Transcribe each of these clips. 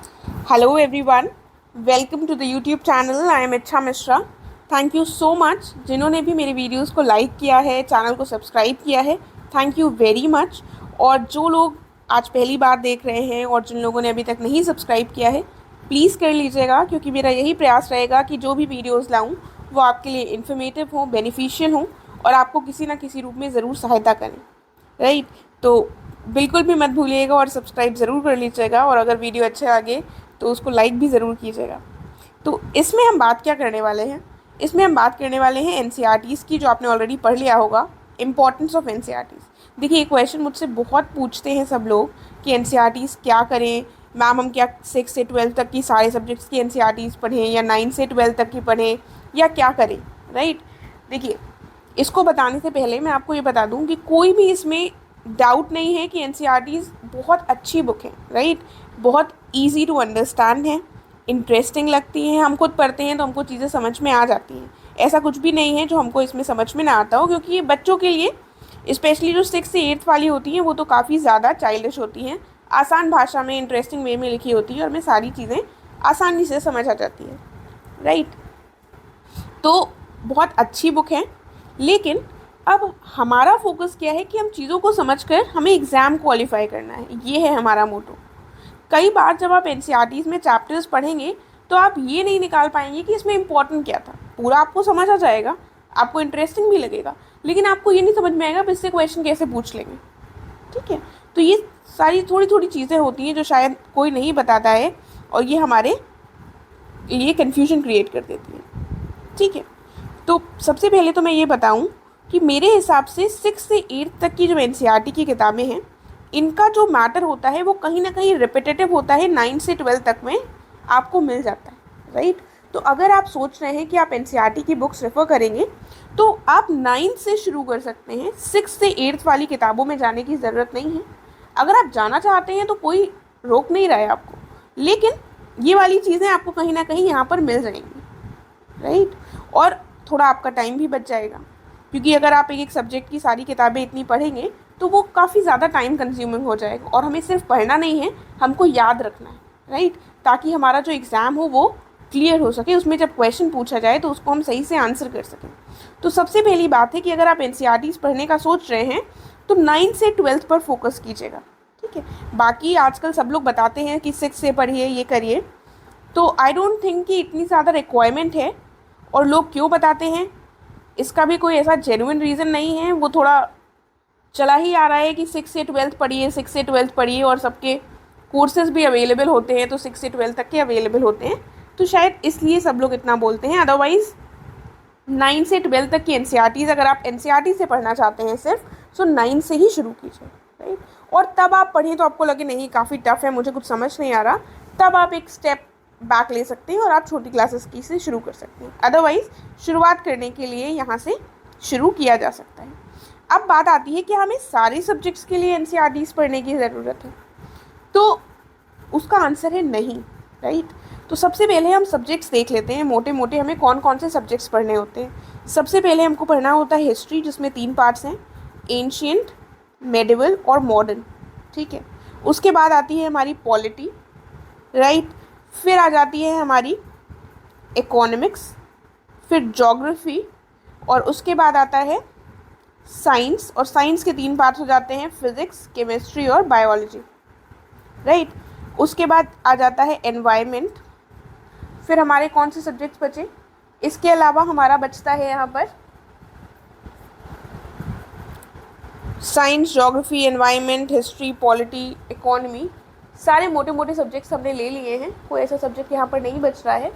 Hello everyone, welcome to the YouTube channel. I am इच्छा Mishra. Thank you so much जिन्होंने भी मेरे videos को लाइक किया है, चैनल को सब्सक्राइब किया है. Thank you very much. और जो लोग आज पहली बार देख रहे हैं और जिन लोगों ने अभी तक नहीं सब्सक्राइब किया है, प्लीज़ कर लीजिएगा, क्योंकि मेरा यही प्रयास रहेगा कि जो भी वीडियोज़ लाऊँ वो आपके लिए इन्फॉर्मेटिव हों, बेनिफिशियल हों और आपको किसी ना किसी रूप में ज़रूर सहायता करें. राइट. तो बिल्कुल भी मत भूलिएगा और सब्सक्राइब ज़रूर कर लीजिएगा, और अगर वीडियो अच्छा लगे तो उसको लाइक भी ज़रूर कीजिएगा. तो इसमें हम बात क्या करने वाले हैं? इसमें हम बात करने वाले हैं एनसीईआरटीज़ की, जो आपने ऑलरेडी पढ़ लिया होगा. Importance of NCERTs. देखिए, ये क्वेश्चन मुझसे बहुत पूछते हैं सब लोग कि एनसीईआरटीज़ क्या करें मैम, हम क्या 6 से 12 तक की सारे सब्जेक्ट्स की एनसीईआरटीज़ पढ़ें या 9 से 12 तक की पढ़ें या क्या करें. राइट. देखिए, इसको बताने से पहले मैं आपको ये बता दूं कि कोई भी इसमें डाउट नहीं है कि एनसीईआरटीज़ बहुत अच्छी बुक है. राइट. बहुत इजी टू अंडरस्टैंड है, इंटरेस्टिंग लगती हैं. हम खुद पढ़ते हैं तो हमको चीज़ें समझ में आ जाती हैं. ऐसा कुछ भी नहीं है जो हमको इसमें समझ में ना आता हो, क्योंकि ये बच्चों के लिए, स्पेशली जो 6 से 8 वाली होती हैं, वो तो काफ़ी ज़्यादा चाइल्डिश होती हैं. आसान भाषा में, इंटरेस्टिंग वे में लिखी होती है और हमें सारी चीज़ें आसानी से समझ आ जाती है. राइट. तो बहुत अच्छी बुक है. लेकिन अब हमारा फोकस क्या है कि हम चीज़ों को समझकर हमें एग्ज़ाम क्वालिफाई करना है. ये है हमारा मोटो. कई बार जब आप एनसीईआरटीज़ में चैप्टर्स पढ़ेंगे तो आप ये नहीं निकाल पाएंगे कि इसमें इम्पोर्टेंट क्या था. पूरा आपको समझ आ जाएगा, आपको इंटरेस्टिंग भी लगेगा, लेकिन आपको ये नहीं समझ में आएगा इससे क्वेश्चन कैसे पूछ लेंगे. ठीक है. तो ये सारी थोड़ी थोड़ी चीज़ें होती हैं जो शायद कोई नहीं बताता है, और ये हमारे लिए कन्फ्यूजन क्रिएट कर देती है. ठीक है. तो सबसे पहले तो मैं ये बताऊं कि मेरे हिसाब से 6 से 8 तक की जो एनसीईआरटी की किताबें हैं, इनका जो मैटर होता है वो कहीं ना कहीं रिपीटेटिव होता है. 9 से 12 तक में आपको मिल जाता है. राइट. तो अगर आप सोच रहे हैं कि आप एनसीईआरटी की बुक्स रेफ़र करेंगे तो आप 9 से शुरू कर सकते हैं. 6 से 8 वाली किताबों में जाने की ज़रूरत नहीं है. अगर आप जाना चाहते हैं तो कोई रोक नहीं रहा है आपको, लेकिन ये वाली चीज़ें आपको कहीं ना कहीं यहाँ पर मिल जाएंगी. राइट. और थोड़ा आपका टाइम भी बच जाएगा, क्योंकि अगर आप एक एक सब्जेक्ट की सारी किताबें इतनी पढ़ेंगे तो वो काफ़ी ज़्यादा टाइम कंज्यूमिंग हो जाएगा. और हमें सिर्फ पढ़ना नहीं है, हमको याद रखना है. राइट. ताकि हमारा जो एग्ज़ाम हो वो क्लियर हो सके, उसमें जब क्वेश्चन पूछा जाए तो उसको हम सही से आंसर कर सकें. तो सबसे पहली बात है कि अगर आप एनसीईआरटीज़ पढ़ने का सोच रहे हैं तो 9 से 12 पर फोकस कीजिएगा. ठीक है. बाकी आजकल सब लोग बताते हैं कि 6 से पढ़िए, ये करिए. तो आई डोंट थिंक कि इतनी ज़्यादा रिक्वायरमेंट है. और लोग क्यों बताते हैं, इसका भी कोई ऐसा जेन्युइन रीज़न नहीं है. वो थोड़ा चला ही आ रहा है कि 6 से 12 पढ़िए, 6 से 12 पढ़िए, और सबके कोर्सेज भी अवेलेबल होते हैं तो 6 से 12 तक के अवेलेबल होते हैं. तो शायद इसलिए सब लोग इतना बोलते हैं. अदरवाइज़ 9 से 12 तक की एनसीईआरटीज़, अगर आप एनसीईआरटी से पढ़ना चाहते हैं सिर्फ, सो 9 से ही शुरू कीजिए. राइट. और तब आप पढ़ें तो आपको लगे नहीं काफ़ी टफ है, मुझे कुछ समझ नहीं आ रहा, तब आप एक स्टेप बैक ले सकते हैं और आप छोटी क्लासेस की से शुरू कर सकते हैं. अदरवाइज़ शुरुआत करने के लिए यहाँ से शुरू किया जा सकता है. अब बात आती है कि हमें सारे सब्जेक्ट्स के लिए एनसीईआरटीज़ पढ़ने की ज़रूरत है. तो उसका आंसर है नहीं. राइट. तो सबसे पहले हम सब्जेक्ट्स देख लेते हैं मोटे मोटे, हमें कौन कौन से सब्जेक्ट्स पढ़ने होते हैं. सबसे पहले हमको पढ़ना होता है हिस्ट्री, जिसमें 3 पार्ट्स हैं: एंशियंट, मेडिवल और मॉडर्न. ठीक है. उसके बाद आती है हमारी पॉलिटी. राइट. फिर आ जाती है हमारी इकोनॉमिक्स, फिर ज्योग्राफी, और उसके बाद आता है साइंस. और साइंस के 3 पार्ट्स हो जाते हैं: फिज़िक्स, केमिस्ट्री और बायोलॉजी. राइट. उसके बाद आ जाता है एनवायरनमेंट. फिर हमारे कौन से सब्जेक्ट्स बचे? इसके अलावा हमारा बचता है यहाँ पर science, geography, environment, history, polity, economy. सारे मोटे मोटे सब्जेक्ट्स हमने ले लिए हैं, कोई ऐसा सब्जेक्ट यहाँ पर नहीं बच रहा है.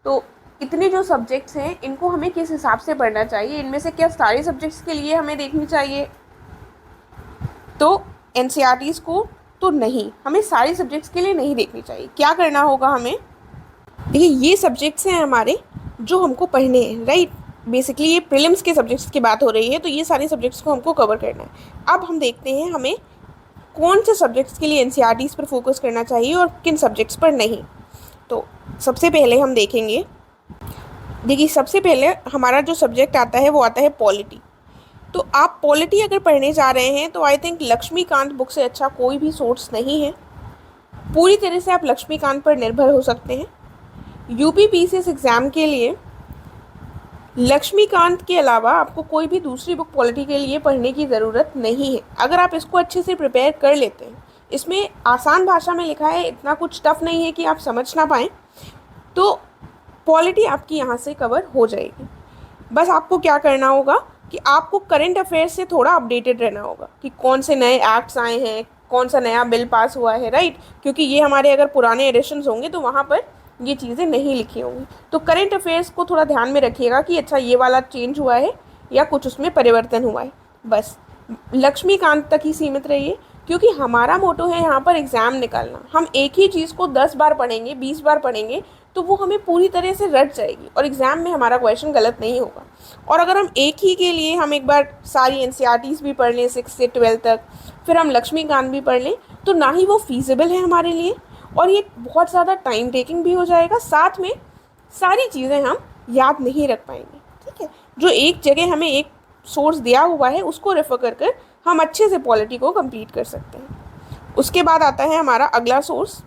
तो इतने जो सब्जेक्ट्स हैं इनको हमें किस हिसाब से पढ़ना चाहिए, इनमें से क्या सारे सब्जेक्ट्स के लिए हमें देखनी चाहिए तो एनसीईआरटीज़ को? तो नहीं, हमें सारे सब्जेक्ट्स के लिए नहीं देखनी चाहिए. क्या करना होगा हमें? देखिए, ये सब्जेक्ट्स हैं हमारे जो हमको पढ़ने हैं. राइट. बेसिकली ये प्रीलिम्स के सब्जेक्ट्स की बात हो रही है, तो ये सारे सब्जेक्ट्स को हमको कवर करना है. अब हम देखते हैं हमें कौन से सब्जेक्ट्स के लिए एनसीईआरटीज़ पर फोकस करना चाहिए और किन सब्जेक्ट्स पर नहीं. तो सबसे पहले हम देखेंगे, देखिए सबसे पहले हमारा जो सब्जेक्ट आता है वो आता है पॉलिटी. तो आप पॉलिटी अगर पढ़ने जा रहे हैं तो आई थिंक लक्ष्मीकांत बुक से अच्छा कोई भी सोर्स नहीं है. पूरी तरह से आप लक्ष्मीकांत पर निर्भर हो सकते हैं। यूपी पीसीएस एग्ज़ाम के लिए लक्ष्मीकांत के अलावा आपको कोई भी दूसरी बुक पॉलिटी के लिए पढ़ने की ज़रूरत नहीं है। अगर आप इसको अच्छे से प्रिपेयर कर लेते हैं, इसमें आसान भाषा में लिखा है, इतना कुछ टफ नहीं है कि आप समझ ना पाएँ, तो पॉलिटी आपकी यहाँ से कवर हो जाएगी। बस आपको क्या करना होगा कि आपको करंट अफेयर्स से थोड़ा अपडेटेड रहना होगा कि कौन से नए एक्ट्स आए हैं, कौन सा नया बिल पास हुआ है, राइट, क्योंकि ये हमारे अगर पुराने एडिशंस होंगे तो वहाँ पर ये चीज़ें नहीं लिखी होंगी। तो करंट अफेयर्स को थोड़ा ध्यान में रखिएगा कि अच्छा ये वाला चेंज हुआ है या कुछ उसमें परिवर्तन हुआ है। बस लक्ष्मीकांत तक ही सीमित रहिए, क्योंकि हमारा मोटो है यहाँ पर एग्ज़ाम निकालना। हम एक ही चीज़ को 10 बार पढ़ेंगे, 20 बार पढ़ेंगे तो वो हमें पूरी तरह से रट जाएगी और एग्ज़ाम में हमारा क्वेश्चन गलत नहीं होगा। और अगर हम एक ही के लिए हम एक बार सारी एनसीईआरटीज़ भी पढ़ लें 6 से 12 तक, फिर हम लक्ष्मीकांत भी पढ़ लें, तो ना ही वो फीजिबल है हमारे लिए और ये बहुत ज़्यादा टाइम टेकिंग भी हो जाएगा, साथ में सारी चीज़ें हम याद नहीं रख पाएंगे। ठीक है, जो एक जगह हमें एक सोर्स दिया हुआ है उसको रेफर कर कर हम अच्छे से पॉलिटी को कंप्लीट कर सकते हैं। उसके बाद आता है हमारा अगला सोर्स,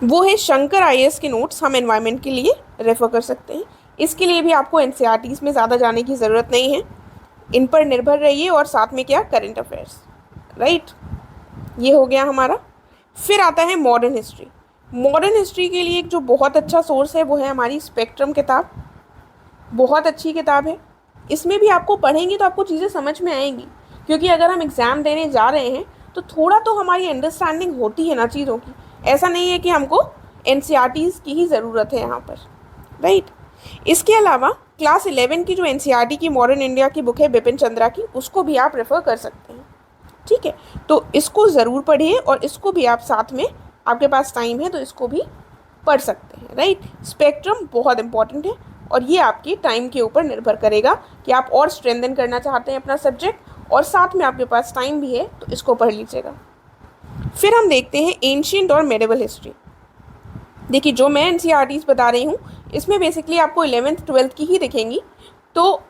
वो है शंकर आईएएस के नोट्स। हम एनवायरनमेंट के लिए रेफ़र कर सकते हैं। इसके लिए भी आपको एनसीईआरटीज़ में ज़्यादा जाने की ज़रूरत नहीं है, इन पर निर्भर रहिए और साथ में क्या, करंट अफेयर्स, राइट। ये हो गया हमारा। फिर आता है मॉडर्न हिस्ट्री। मॉडर्न हिस्ट्री के लिए एक जो बहुत अच्छा सोर्स है वो है हमारी स्पेक्ट्रम किताब। बहुत अच्छी किताब है, इसमें भी आपको पढ़ेंगे तो आपको चीज़ें समझ में आएंगी, क्योंकि अगर हम एग्ज़ाम देने जा रहे हैं तो थोड़ा तो हमारी अंडरस्टैंडिंग होती है ना चीज़ों की। ऐसा नहीं है कि हमको एनसीईआरटीज़ की ही ज़रूरत है यहाँ पर, राइट। इसके अलावा क्लास 11 की जो एनसीईआरटी की मॉडर्न इंडिया की बुक है बिपिन चंद्रा की, उसको भी आप रेफ़र कर सकते हैं। ठीक है, तो इसको ज़रूर पढ़िए और इसको भी आप साथ में, आपके पास टाइम है तो इसको भी पढ़ सकते हैं, राइट। स्पेक्ट्रम बहुत इंपॉर्टेंट है और ये आपके टाइम के ऊपर निर्भर करेगा कि आप और स्ट्रेंथन करना चाहते हैं अपना सब्जेक्ट और साथ में आपके पास टाइम भी है तो इसको पढ़ लीजिएगा। फिर हम देखते हैं एंशिएंट और मेडिवल हिस्ट्री। देखिए, जो मैं एनसीईआरटीज़ बता रही हूँ इसमें बेसिकली आपको 11th 12th की ही दिखेंगी, तो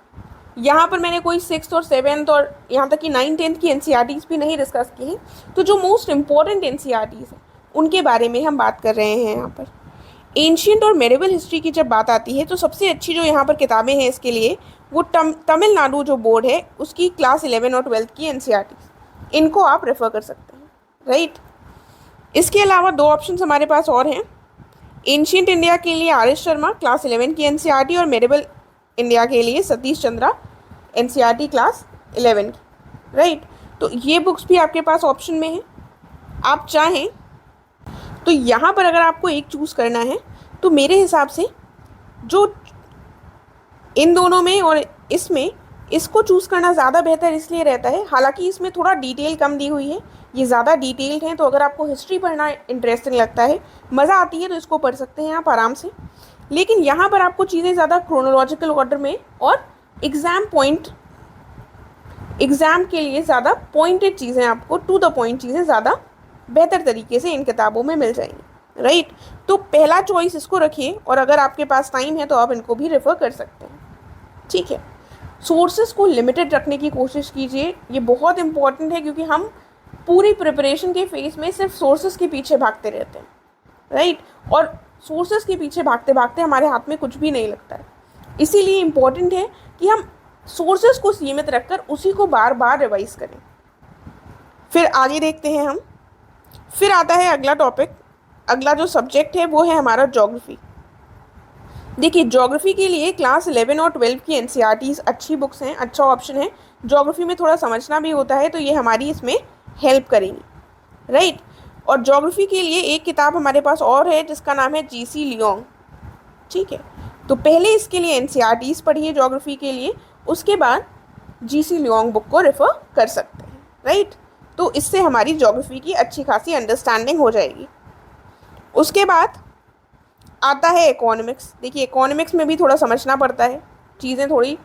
यहाँ पर मैंने कोई 6th और 7th और यहाँ तक कि 9th 10th की एनसीईआरटीज़ भी नहीं डिस्कस की हैं। तो जो मोस्ट इम्पॉर्टेंट एनसीईआरटीज़ हैं उनके बारे में हम बात कर रहे हैं यहाँ पर। एंशिएंट और मेडिवल हिस्ट्री की जब बात आती है तो सबसे अच्छी जो यहाँ पर किताबें हैं इसके लिए वो तमिलनाडु जो बोर्ड है उसकी क्लास 11 और 12th की एनसीईआरटीज़, इनको आप रेफ़र कर सकते हैं, राइट। इसके अलावा दो ऑप्शंस हमारे पास और हैं। एंशिएंट इंडिया के लिए आर एस शर्मा क्लास 11 की एनसीईआरटी और मेडिवल इंडिया के लिए सतीश चंद्रा एनसीईआरटी क्लास 11 की, राइट। तो ये बुक्स भी आपके पास ऑप्शन में है। आप चाहें तो यहाँ पर अगर आपको एक चूज़ करना है तो मेरे हिसाब से जो इन दोनों में और इसमें, इसको चूज़ करना ज़्यादा बेहतर इसलिए रहता है, हालांकि इसमें थोड़ा डिटेल कम दी हुई है, ये ज़्यादा डिटेल्ड हैं, तो अगर आपको हिस्ट्री पढ़ना इंटरेस्टिंग लगता है, मज़ा आती है, तो इसको पढ़ सकते हैं आप आराम से। लेकिन यहाँ पर आपको चीज़ें ज़्यादा क्रोनोलॉजिकल ऑर्डर में और एग्ज़ाम के लिए ज़्यादा पॉइंटेड चीज़ें, आपको टू द पॉइंट चीज़ें ज़्यादा बेहतर तरीके से इन किताबों में मिल जाएंगी, राइट। तो पहला चॉइस इसको रखिए और अगर आपके पास टाइम है तो आप इनको भी रेफ़र कर सकते हैं, ठीक है। सोर्सेज को लिमिटेड रखने की कोशिश कीजिए, ये बहुत इंपॉर्टेंट है, क्योंकि हम पूरी प्रिपरेशन के फेज़ में सिर्फ सोर्सेज के पीछे भागते रहते हैं, राइट। और सोर्सेज के पीछे भागते भागते हमारे हाथ में कुछ भी नहीं लगता है। इसीलिए इम्पॉर्टेंट है कि हम सोर्सेज को सीमित रखकर उसी को बार बार रिवाइज करें। फिर आगे देखते हैं हम। फिर आता है अगला टॉपिक, अगला जो सब्जेक्ट है वो है हमारा ज्योग्राफी। देखिए, ज्योग्राफी के लिए क्लास 11 और 12 की एनसीईआरटीज़ अच्छी बुक्स हैं, अच्छा ऑप्शन है। ज्योग्राफी में थोड़ा समझना भी होता है तो ये हमारी इसमें हेल्प करेंगी, राइट। और ज्योग्राफी के लिए एक किताब हमारे पास और है जिसका नाम है जीसी लियोंग, ठीक है। तो पहले इसके लिए एनसीईआरटीज़ पढ़िए ज्योग्राफी के लिए, उसके बाद जीसी लियोंग बुक को रेफ़र कर सकते हैं, राइट। तो इससे हमारी ज्योग्राफी की अच्छी खासी अंडरस्टैंडिंग हो जाएगी। उसके बाद आता है इकोनॉमिक्स। देखिए, इकोनॉमिक्स में भी थोड़ा समझना पड़ता है, चीज़ें थोड़ी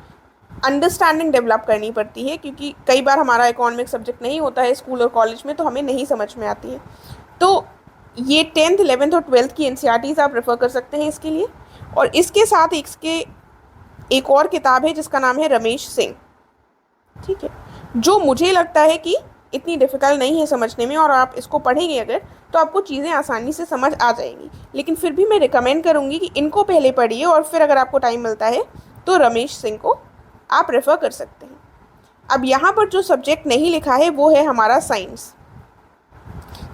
अंडरस्टैंडिंग डेवलप करनी पड़ती है, क्योंकि कई बार हमारा इकोनॉमिक्स सब्जेक्ट नहीं होता है स्कूल और कॉलेज में, तो हमें नहीं समझ में आती है। तो ये 10th 11th और 12th की एनसीईआरटीज़ आप रेफ़र कर सकते हैं इसके लिए। और इसके साथ इसके एक और किताब है जिसका नाम है रमेश सिंह, ठीक है, जो मुझे लगता है कि इतनी डिफ़िकल्ट नहीं है समझने में, और आप इसको पढ़ेंगे अगर तो आपको चीज़ें आसानी से समझ आ जाएंगी। लेकिन फिर भी मैं रिकमेंड करूँगी कि इनको पहले पढ़िए और फिर अगर आपको टाइम मिलता है तो रमेश सिंह को आप रेफ़र कर सकते हैं। अब यहाँ पर जो सब्जेक्ट नहीं लिखा है वो है हमारा साइंस।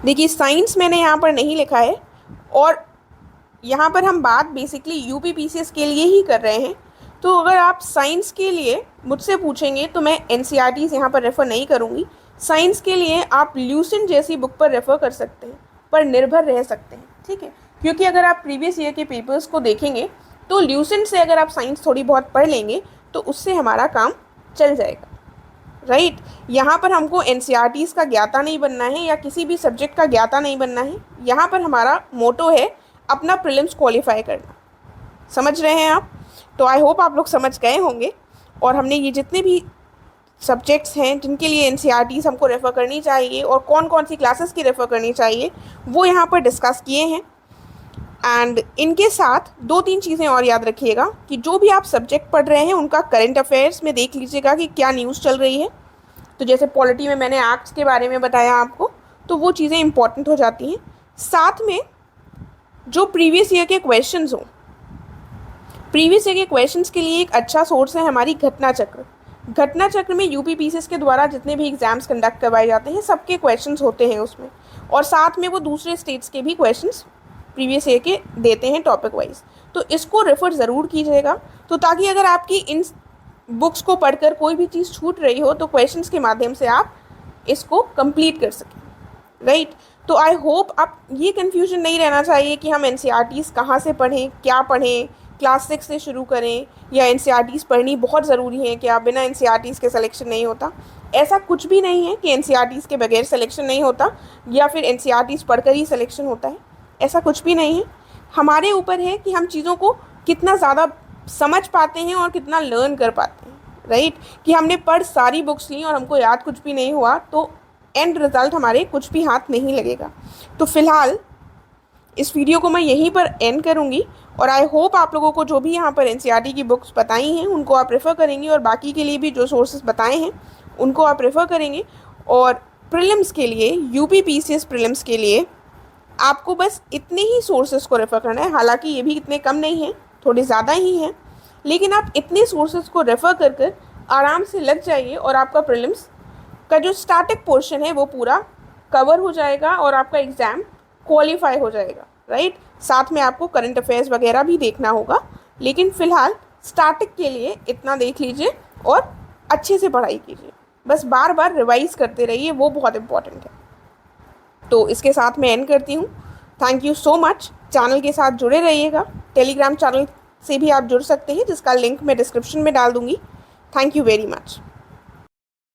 देखिए साइंस मैंने यहाँ पर नहीं लिखा है, और यहाँ पर हम बात बेसिकली यूपी पीसीएस के लिए ही कर रहे हैं। तो अगर आप साइंस के लिए मुझसे पूछेंगे तो मैं एनसीईआरटीज़ यहाँ पर रेफ़र नहीं करूँगी। साइंस के लिए आप ल्यूसेंट जैसी बुक पर रेफ़र कर सकते हैं, पर निर्भर रह सकते हैं, ठीक है। क्योंकि अगर आप प्रीवियस ईयर के पेपर्स को देखेंगे तो ल्यूसेंट से अगर आप साइंस थोड़ी बहुत पढ़ लेंगे तो उससे हमारा काम चल जाएगा, राइट। यहाँ पर हमको एनसीईआरटीज़ का ज्ञाता नहीं बनना है या किसी भी सब्जेक्ट का ज्ञाता नहीं बनना है। यहाँ पर हमारा मोटो है अपना प्रीलिम्स क्वालिफाई करना। समझ रहे हैं आप? तो आई होप आप लोग समझ गए होंगे। और हमने ये जितने भी सब्जेक्ट्स हैं जिनके लिए एनसीईआरटीज़ हमको रेफ़र करनी चाहिए और कौन कौन सी क्लासेस की रेफ़र करनी चाहिए वो यहाँ पर डिस्कस किए हैं। एंड इनके साथ 2-3 चीज़ें और याद रखिएगा कि जो भी आप सब्जेक्ट पढ़ रहे हैं उनका करंट अफेयर्स में देख लीजिएगा कि क्या न्यूज़ चल रही है। तो जैसे पॉलिटी में मैंने एक्ट्स के बारे में बताया आपको, तो वो चीज़ें इंपॉर्टेंट हो जाती हैं। साथ में जो प्रीवियस ईयर के क्वेश्चंस हों, प्रीवियस ईयर के क्वेश्चंस के लिए एक अच्छा सोर्स है हमारी घटना चक्र। घटना चक्र में यूपी पीसीएस के द्वारा जितने भी एग्जाम्स कंडक्ट करवाए जाते हैं सबके क्वेश्चंस होते हैं उसमें, और साथ में वो दूसरे स्टेट्स के भी क्वेश्चंस प्रीवियस ईयर के देते हैं टॉपिक वाइज। तो इसको रेफ़र ज़रूर कीजिएगा, तो ताकि अगर आपकी इन बुक्स को पढ़कर कोई भी चीज़ छूट रही हो तो क्वेश्चंस के माध्यम से आप इसको कंप्लीट कर सकें, राइट। तो आई होप आप ये कन्फ्यूजन नहीं रहना चाहिए कि हम एनसीईआरटीज़ कहाँ से पढ़ें, क्या पढ़ें, क्लास 6 से शुरू करें या एनसीईआरटीज़ पढ़नी बहुत ज़रूरी है, कि आप बिना एनसीईआरटीज़ के सिलेक्शन नहीं होता। ऐसा कुछ भी नहीं है कि एनसीईआरटीज़ के बगैर सिलेक्शन नहीं होता या फिर एनसीईआरटीज़ पढ़कर ही सिलेक्शन होता है, ऐसा कुछ भी नहीं है। हमारे ऊपर है कि हम चीज़ों को कितना ज़्यादा समझ पाते हैं और कितना लर्न कर पाते हैं, राइट। कि हमने पढ़ सारी बुक्स ली और हमको याद कुछ भी नहीं हुआ तो एंड रिज़ल्ट हमारे कुछ भी हाथ नहीं लगेगा। तो फ़िलहाल इस वीडियो को मैं यहीं पर एंड करूँगी, और आई होप आप लोगों को जो भी यहाँ पर एनसीईआरटी की बुक्स बताई हैं उनको आप रेफ़र करेंगे, और बाकी के लिए भी जो सोर्सेज बताए हैं उनको आप रेफ़र करेंगे। और प्रीलिम्स के लिए, यूपी पीसीएस प्रीलिम्स के लिए आपको बस इतने ही सोर्सेज को रेफ़र करना है। हालांकि ये भी इतने कम नहीं हैं, थोड़े ज़्यादा ही हैं, लेकिन आप इतने सोर्सेज को रेफ़र कर कर आराम से लग जाइए और आपका प्रीलिम्स का जो स्टैटिक पोर्शन है वो पूरा कवर हो जाएगा और आपका एग्ज़ाम क्वालिफाई हो जाएगा, राइट। साथ में आपको करंट अफेयर्स वगैरह भी देखना होगा, लेकिन फ़िलहाल स्टैटिक के लिए इतना देख लीजिए और अच्छे से पढ़ाई कीजिए। बस बार बार रिवाइज़ करते रहिए, वो बहुत इम्पॉर्टेंट है। तो इसके साथ मैं एंड करती हूँ। Thank you so much. Channel के साथ जुड़े रहिएगा। टेलीग्राम चैनल से भी आप जुड़ सकते हैं जिसका लिंक मैं डिस्क्रिप्शन में डाल दूँगी। Thank you very much.